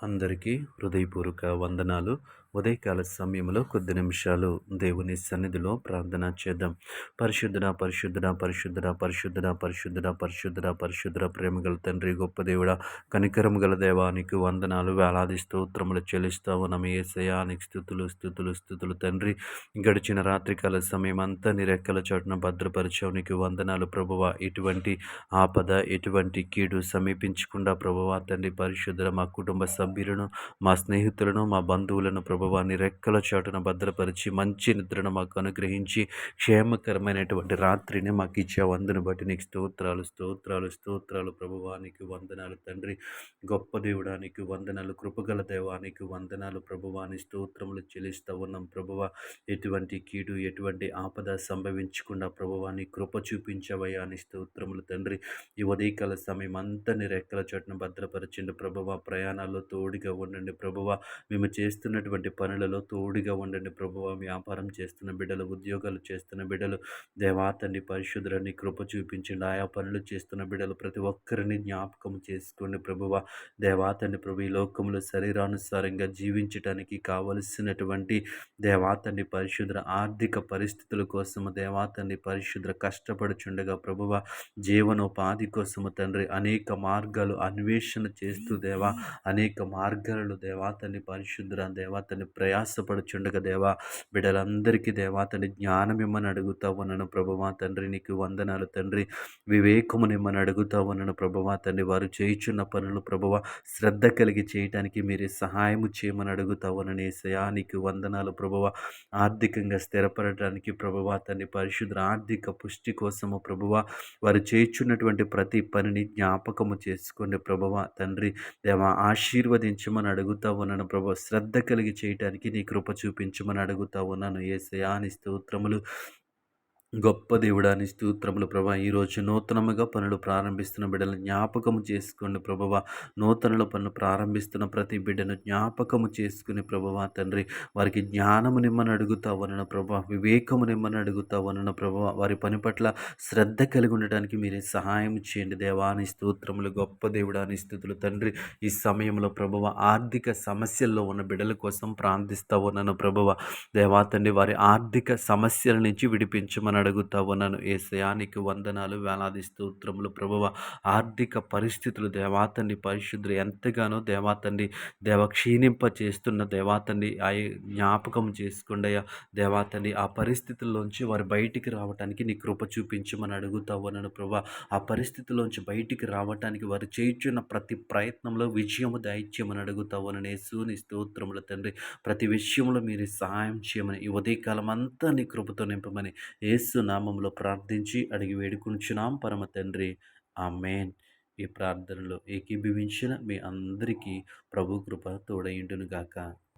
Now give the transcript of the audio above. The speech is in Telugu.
అందరికీ హృదయపూర్వక వందనాలు. ఉదయకాల సమయంలో కొద్ది నిమిషాలు దేవుని సన్నిధిలో ప్రార్థన చేద్దాం. పరిశుద్ధుడా, పరిశుద్ధుడా, పరిశుద్ధుడా, పరిశుద్ధుడా, పరిశుద్ధుడా, పరిశుద్ధుడా, పరిశుద్ధుడా, ప్రేమగల తండ్రి, గొప్ప దేవుడా, కనికరము గల దేవా, నీకు వందనాలు, వేలాది స్తోత్రములు చెల్లిస్తా ఉన్నాము యేసయ్యా. నీకు స్తుతులు, స్తుతులు, స్తుతులు తండ్రి. గడిచిన రాత్రికాల సమయం అంతా నీ రెక్కల చాటున భద్రపరిచావు. నీకు వందనాలు ప్రభువా. ఎటువంటి ఆపద, ఎటువంటి కీడు సమీపించకుండా ప్రభువా తండ్రి పరిశుద్ధుల మా కుటుంబ సభ్యులను, మా స్నేహితులను, మా బంధువులను ప్రభువా నీ రెక్కల చాటున భద్రపరిచి మంచి నిద్రను మాకు అనుగ్రహించి క్షేమకరమైనటువంటి రాత్రిని మాకు ఇచ్చావు. అందును బట్టి నీకు స్తోత్రాలు, స్తోత్రాలు, స్తోత్రాలు ప్రభువా. నీకు వందనాలు తండ్రి. గొప్ప దేవుడా నీకు వందనాలు. కృపగల దేవా నీకు వందనాలు ప్రభువా. నీ స్తోత్రములు చెల్లిస్తూ ఉన్నాం ప్రభువా. ఎటువంటి కీడు, ఎటువంటి ఆపద సంభవించకుండా ప్రభువా నీ కృప చూపించవయ్యా. నీ స్తోత్రములు తండ్రి. ఈ ఉదయకాల సమయం అంతా నీ రెక్కల చాటున భద్రపరచండి ప్రభువా. ప్రయాణాల్లో తోడుగా ఉండండి ప్రభువా. మేము చేస్తున్నటువంటి పనులలో తోడుగా ఉండండి ప్రభువా. వ్యాపారం చేస్తున్న బిడ్డలు, ఉద్యోగాలు చేస్తున్న బిడ్డలు దేవా తండ్రి పరిశుద్ధులని కృప చూపించండి. ఆయా పనులు చేస్తున్న బిడ్డలు ప్రతి ఒక్కరిని జ్ఞాపకం చేసుకోండి ప్రభువా. దేవా తండ్రి ప్రభు, ఈ లోకంలో శరీరానుసారంగా జీవించటానికి కావలసినటువంటి దేవా తండ్రి పరిశుద్ధ ఆర్థిక పరిస్థితుల కోసము దేవా తండ్రి పరిశుద్ధ కష్టపడుచుండగా ప్రభువా, జీవనోపాధి కోసము తండ్రి అనేక మార్గాలు అన్వేషణ చేస్తూ దేవా, అనేక మార్గాలలో దేవాతని పరిశుద్ధుర దేవాతని ప్రయాసపడుచుండగా దేవా, బిడ్డలందరికీ దేవాతని జ్ఞానం ఇమ్మని అడుగుతా ఉన్నాను ప్రభువా తండ్రి. నీకు వందనాలు తండ్రి. వివేకముని ఇమ్మని అడుగుతా ఉన్నాను ప్రభువా తండ్రి. వారు చేయుచున్న పనులు ప్రభువా శ్రద్ధ కలిగి చేయటానికి మీరే సహాయము చేయమని అడుగుతా ఉన్నాను యేసయ్యా. నీకు వందనాలు ప్రభువా. ఆర్థికంగా స్థిరపడటానికి ప్రభువా తండ్రి పరిశుద్ధ ఆర్థిక పుష్టి కోసము ప్రభువా వారు చేయుచున్నటువంటి ప్రతి పనిని జ్ఞాపకము చేసుకోండి ప్రభువా తండ్రి. దేవా ఆశీర్వదించమని అడుగుతా ఉన్నాను ప్రభువా. శ్రద్ధ కలిగి చేయటానికి నీ కృప చూపించమని అడుగుతా ఉన్నాను యేసయ్యా. నీ స్తోత్రములు. గొప్ప దేవుడా నీ స్తోత్రములు ప్రభా. ఈరోజు నూతనముగా పనులు ప్రారంభిస్తున్న బిడ్డలను జ్ఞాపకము చేసుకోండి ప్రభువా. నూతనల పనులు ప్రారంభిస్తున్న ప్రతి బిడ్డను జ్ఞాపకము చేసుకుని ప్రభువా తండ్రి. వారికి జ్ఞానము నిమ్మని అడుగుతా ఉన్నాను ప్రభా. వివేకము నిమ్మని అడుగుతా ఉన్నాను ప్రభువా. వారి పని పట్ల శ్రద్ధ కలిగి ఉండడానికి మీరే సహాయం చేయండి దేవా. నీ స్తోత్రములు. గొప్ప దేవుడా నీ స్తుతులు తండ్రి. ఈ సమయంలో ప్రభువా ఆర్థిక సమస్యల్లో ఉన్న బిడ్డల కోసం ప్రార్థిస్తా ఉన్నాను ప్రభువా. దేవా తండ్రి వారి ఆర్థిక సమస్యల నుంచి విడిపించమని అడుగుతా ఉన్నాను యేసయ్యా. నీకు వందనాలు, వేలాది స్తోత్రములు ప్రభువా. ఆర్థిక పరిస్థితులు దేవాతండి పరిశుద్ధులు ఎంతగానో దేవాతండి క్షీణింప చేస్తున్న దేవాతండి ఆ జ్ఞాపకం చేసుకోండి అయ్యా. దేవాతండి ఆ పరిస్థితుల్లోంచి వారు బయటికి రావటానికి నీ కృప చూపించమని అడుగుతా ఉన్నాను ప్రభా. ఆ పరిస్థితుల్లోంచి బయటికి రావటానికి వారు చేయుచున్న ప్రతి ప్రయత్నంలో విజయము దయచేయమని అడుగుతా ఉన్నాను యేసు. నీ స్తోత్రములు తండ్రి. ప్రతి విషయంలో మీరు సహాయం చేయమని ఈ ఉదయకాలం అంతా నీ కృపతో నింపమని యేసు నామములో ప్రార్థించి అడిగి వేడుకుంటున్నాం పరమ తండ్రి. ఆమేన్. ఈ ప్రార్థనలో ఏకీభవించిన మీ అందరికీ ప్రభు కృప తోడయుండును గాక.